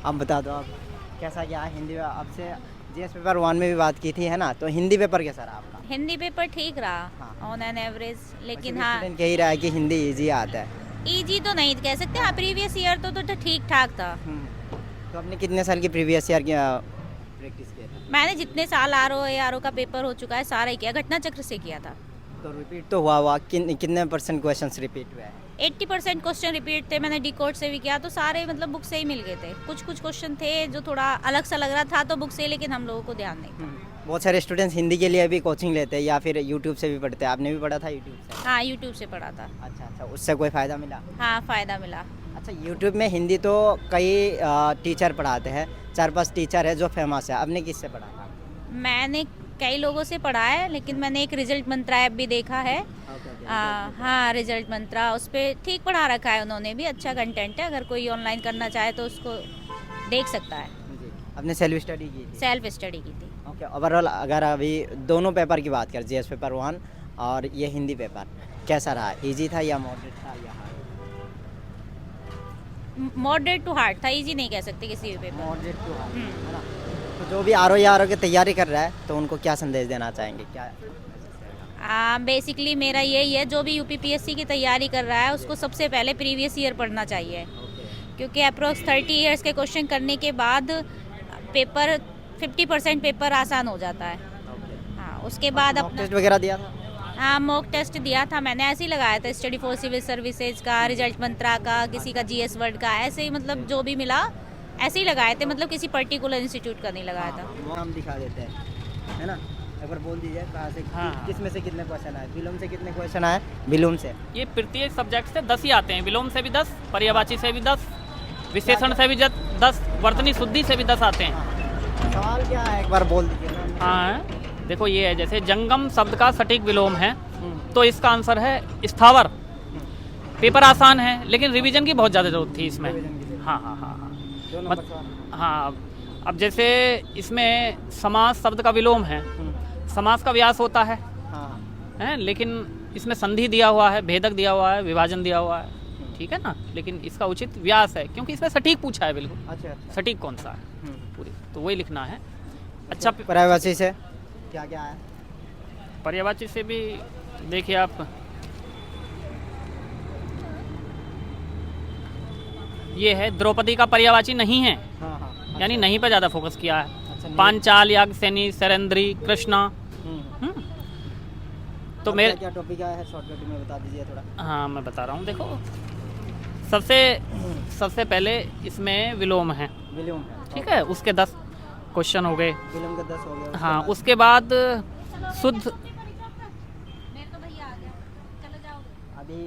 आप बता दो आप कैसा क्या है हिंदी में आपसे जीएस पेपर 1 में भी बात की थी है ना, तो हिंदी पेपर कैसा रहा आपका? हिंदी पेपर ठीक रहा हाँ। ऑन एन एवरेज, लेकिन वैसे भी हाँ स्टूडेंट कह ही रहा है कि हिंदी इजी आता है। इजी तो नहीं कह सकते। हाँ प्रीवियस ईयर तो ठीक ठाक था। तो आपने कितने साल की प्रीवियस ईयर की प्रैक्टिस किया था? मैंने जितने साल आर ओ का पेपर हो चुका है सारा ही किया, घटना चक्र से किया था। तो रिपीट तो हुआ कितने परसेंट क्वेश्चंस रिपीट हुए हैं? 80% क्वेश्चन रिपीट थे। मैंने डिकोड से भी किया तो सारे मतलब बुक से ही मिल गए थे। कुछ कुछ क्वेश्चन थे जो थोड़ा अलग सा लग रहा था तो बुक से, लेकिन हम लोगों को ध्यान नहीं था। बहुत सारे स्टूडेंट्स हिंदी के लिए भी कोचिंग लेते हैं या फिर यूट्यूब से भी पढ़ते हैं, आपने भी पढ़ा था यूट्यूब से? हाँ यूट्यूब से पढ़ा था। अच्छा अच्छा, उससे कोई फ़ायदा मिला? हाँ फ़ायदा मिला। अच्छा, यूट्यूब में हिंदी तो कई टीचर पढ़ाते हैं, 4-5 टीचर है जो फेमस है, आपने किससे पढ़ा था? मैंने कई लोगों से पढ़ा है, लेकिन मैंने एक रिजल्ट मंत्रा ऐप भी देखा है। हाँ रिजल्ट मंत्रा, उस पर ठीक पढ़ा रखा है उन्होंने भी, अच्छा कंटेंट है। अगर कोई ऑनलाइन करना चाहे तो उसको देख सकता है। जी, आपने सेल्फ स्टडी की थी? सेल्फ स्टडी की थी। ओके, ओवरऑल अगर अभी दोनों पेपर की बात करें, जीएस पेपर 1 और ये हिंदी पेपर, कैसा रहा? इजी था या मॉडरेट था या हार्ड? मॉडरेट टू हार्ड था, इजी नहीं कह सकते किसी भी पेपर। मॉडरेट टू हार्ड है ना? तो जो भी आर की तैयारी कर रहा है तो उनको क्या संदेश देना चाहेंगे, क्या? बेसिकली मेरा यही है, जो भी यूपीपीएससी की तैयारी कर रहा है उसको सबसे पहले प्रीवियस ईयर पढ़ना चाहिए, क्योंकि अप्रोक्स 30 ईयर्स के क्वेश्चन करने के बाद पेपर 50% पेपर आसान हो जाता है। हाँ उसके बाद मॉक अपना टेस्ट वगैरह दिया था? हाँ मॉक टेस्ट दिया था मैंने, ऐसे ही लगाया था। स्टडी फॉर सिविल सर्विसेज का, रिजल्ट मंत्रा का, किसी का जीएस वर्ल्ड का, ऐसे ही मतलब जो भी मिला ऐसे ही लगाए थे। मतलब किसी पर्टिकुलर इंस्टीट्यूट का नहीं लगाया था। वो हम दिखा देते हैं, है ना? एक बार बोल दीजिए कहाँ से, हाँ। किस में से कितने क्वेश्चन आए? विलोम से कितने क्वेश्चन आए? विलोम से ये प्रत्येक सब्जेक्ट से 10 ही आते हैं। विलोम से भी 10, पर्यायवाची से भी 10, विशेषण से भी 10, वर्तनी शुद्धि से भी 10 आते हैं। सवाल क्या है एक बार बोल दीजिए ना। हाँ देखो ये है, जैसे जंगम शब्द का सटीक विलोम है तो इसका आंसर है स्थावर। पेपर आसान है लेकिन रिवीजन की बहुत ज़्यादा जरूरत थी इसमें। रिवीजन की जरूरत। हाँ हाँ हाँ हाँ दो नंबर सवाल। हाँ। अब जैसे इसमें समास शब्द का विलोम है, समास का व्यास होता है, हाँ हैं, लेकिन इसमें संधि दिया हुआ है, भेदक दिया हुआ है, विभाजन दिया हुआ है, ठीक है ना। लेकिन इसका उचित व्यास है क्योंकि इसमें सटीक पूछा है बिल्कुल। अच्छा अच्छा। सटीक कौन सा है पूरी, तो वही लिखना है। अच्छा पर्यायवाची से क्या क्या है? पर्यायवाची से भी देखिए आप, ये है द्रौपदी का पर्यायवाची नहीं है, हाँ हाँ। यानी नहीं पे ज़्यादा फोकस किया है। अच्छा, नहीं। पांचाल, याज्ञसेनी, सरेंद्री, कृष्णा। तो अब मेरे क्या टॉपिक है शॉर्टकट में बता दीजिए थोड़ा। हाँ मैं बता रहा हूँ, देखो सबसे पहले इसमें विलोम है, विलोम है, ठीक है, उसके 10 क्वेश्चन हो गए। विलोम का 10 हो गया। हाँ उसके बाद शुद्ध अभी नहीं,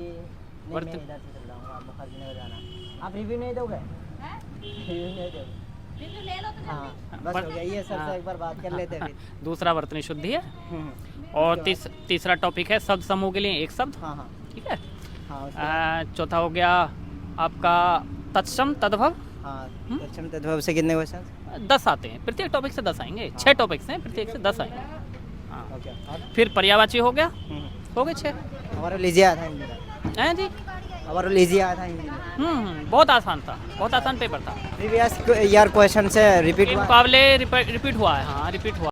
मैं वर्त- इधर से चल रहा हूँ, आप मुखर्जी नगर जाना। आप रिव्यू नहीं दोगे? रिव्यू नहीं दोगे? हाँ बस हो गया, ये सर से एक बार बात कर लेते हैं फिर। दूसरा वर्तनी शुद्धि है। हम्म। और उसके तीसरा टॉपिक है शब्द समूह के लिए एक शब्द, हाँ हाँ ठीक है। हाँ उसके चौथा हो गया आपका तत्सम तद्भव। हाँ, दक्षिण तत्व से कितने क्वेश्चन? 10 आते हैं, प्रत्येक टॉपिक से 10 आएंगे। 6 टॉपिक्स हैं, प्रत्येक से 10 आएंगे। हाँ ओके। और फिर पर्यायवाची हो गया, हो गए 6 हमारा लीजिए आया था हिंदी में। हैं जी। हमारा लीजिए आया था हिंदी में। बहुत आसान था, बहुत आसान पेपर था। प्रीवियस ईयर क्वेश्चन से रिपीट के हुआ? मुकाबले रिपीट हुआ है, हाँ रिपीट हुआ।